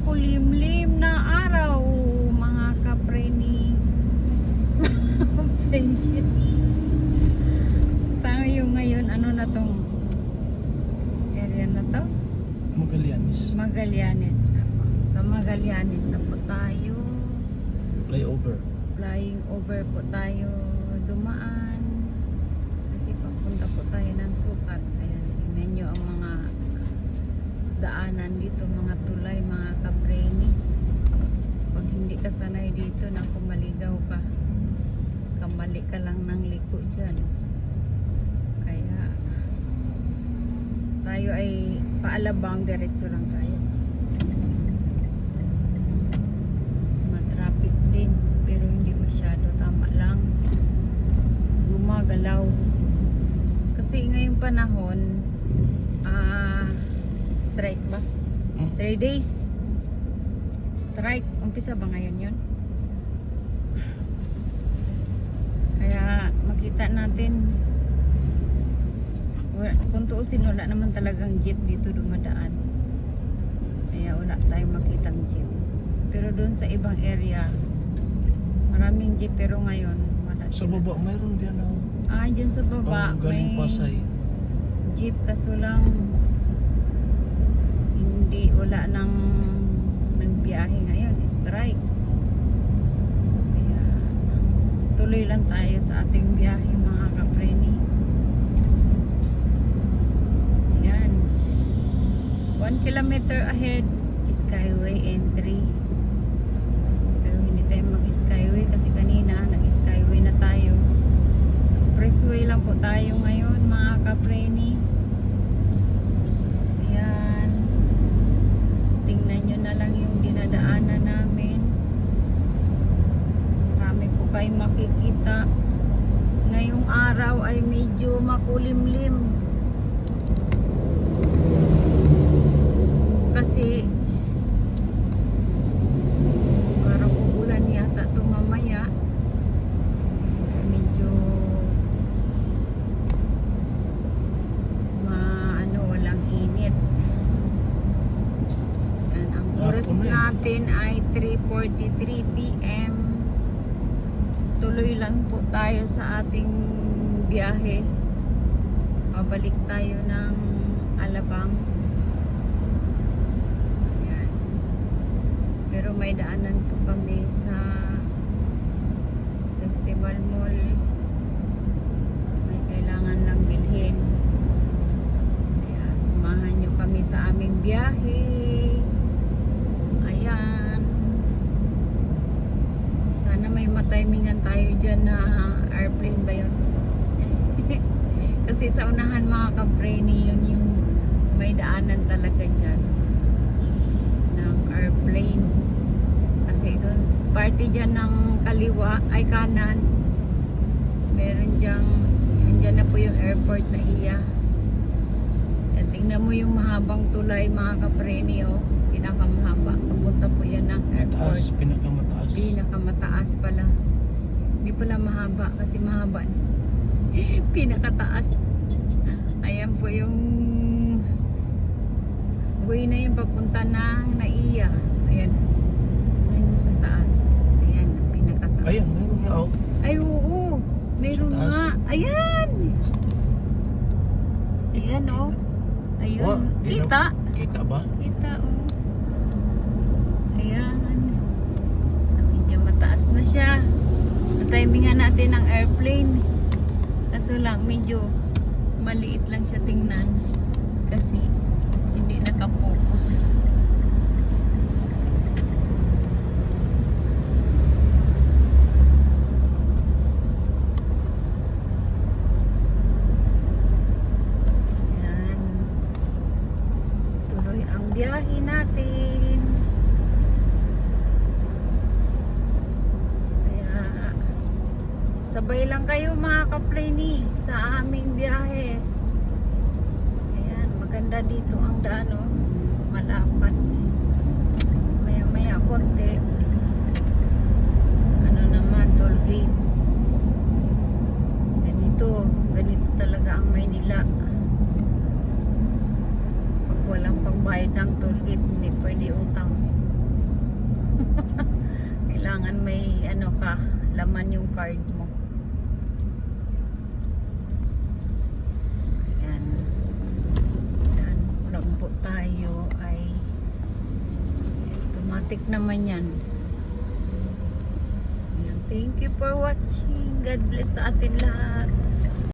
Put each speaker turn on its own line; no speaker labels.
makulimlim na araw, mga kapreni. Friendship. Tayo ngayon, ano na tong area na to?
Magallanes.
Magallanes. Sa Magallanes na po tayo.
Flyover.
Flying over po tayo dumaan. Kasi papunta po tayo ng Sukat. Ayan, tingnan nyo ang mga daanan dito, mga tulay, mga kapreni. Pag hindi ka sanay dito, naku, maligaw ka. Kamali ka lang ng liko dyan. Kaya tayo ay paalabang, diretso lang tayo. Matraffic din, pero hindi masyado, tama lang. Gumagalaw. Kasi ngayong panahon, strike ba? 3 days. Strike. Umpisa ba ngayon yun? Kaya makita natin, kung tuusin, wala naman talagang jeep dito dumadaan. Kaya wala tayong makitang jeep. Pero doon sa ibang area, maraming jeep, pero ngayon wala
Sa
sila.
baba, mayroon din ang
Dyan sa baba,
galing
may
Pasay.
jeep, kaso lang hindi, wala nang nagbiyahe ngayon, strike. Kaya tuloy lang tayo sa ating biyahe, mga kapreni. Yan, 1 kilometer ahead, Skyway entry. Pero hindi tayo mag-skyway kasi kanina nag-skyway na tayo. Expressway lang po tayo ngayon, mga kapreni. Ayan, tingnan nyo na lang yung dinadaanan namin. Marami po kayong makikita. Ngayong araw ay medyo makulimlim kasi parang uulan yata ito mamaya. Medyo walang init. Yan, ang oras natin ay 3:43 PM. Tuloy lang po tayo sa ating biyahe. Pabalik tayo ng Alabang. Ayan. Pero may daanan po kami sa Festival Mall. May kailangan lang bilhin. Kaya samahan nyo kami sa aming biyahe. Ayan. Sana may matimingan tayo dyan na airplane ba yun? Kasi sa unahan, mga kapreni, yun yung may daanan talaga dyan ng airplane. Kasi doon, party dyan ng kaliwa, ay kanan, meron dyan, dyan na po yung airport na iya. Yan, tingnan mo yung mahabang tulay, mga kapreni, oh. Pinakamahaba. Papunta po yan ng airport.
Mataas, pinakamataas.
Pinakamataas pala. Hindi pala mahaba kasi mahaba. Pinakataas. Ayan po yung way na yung papunta ng Naiya. Ayan. Ayan yung sa taas. Ayan, ang pinakataas.
Ayan, meron nga oh.
Ay, oo. Meron
Sa taas.
nga. Ayan. Ayan, oh. Ayun.
Wow,
Kita.
Kita ba?
Kita, oh. Ayan. So, medyo mataas na siya. Timingan natin ng airplane. Kaso lang, medyo maliit lang siya tingnan. Kasi hindi nakapokus. Ayan. Tuloy ang biyahe natin. Sabay lang kayo, mga kapreni, sa aming biyahe. Ayan, maganda dito ang daan, oh. Malapad. Maya maya konti. Ano naman, toll gate. Ganito talaga ang Maynila. Pag walang pangbayad ng toll gate, hindi pwede utang. kailangan may ano ka, laman yung card mo. Ayan. Daan lang po tayo ay automatic naman yan. Ayan. Thank you for watching. God bless sa atin lahat.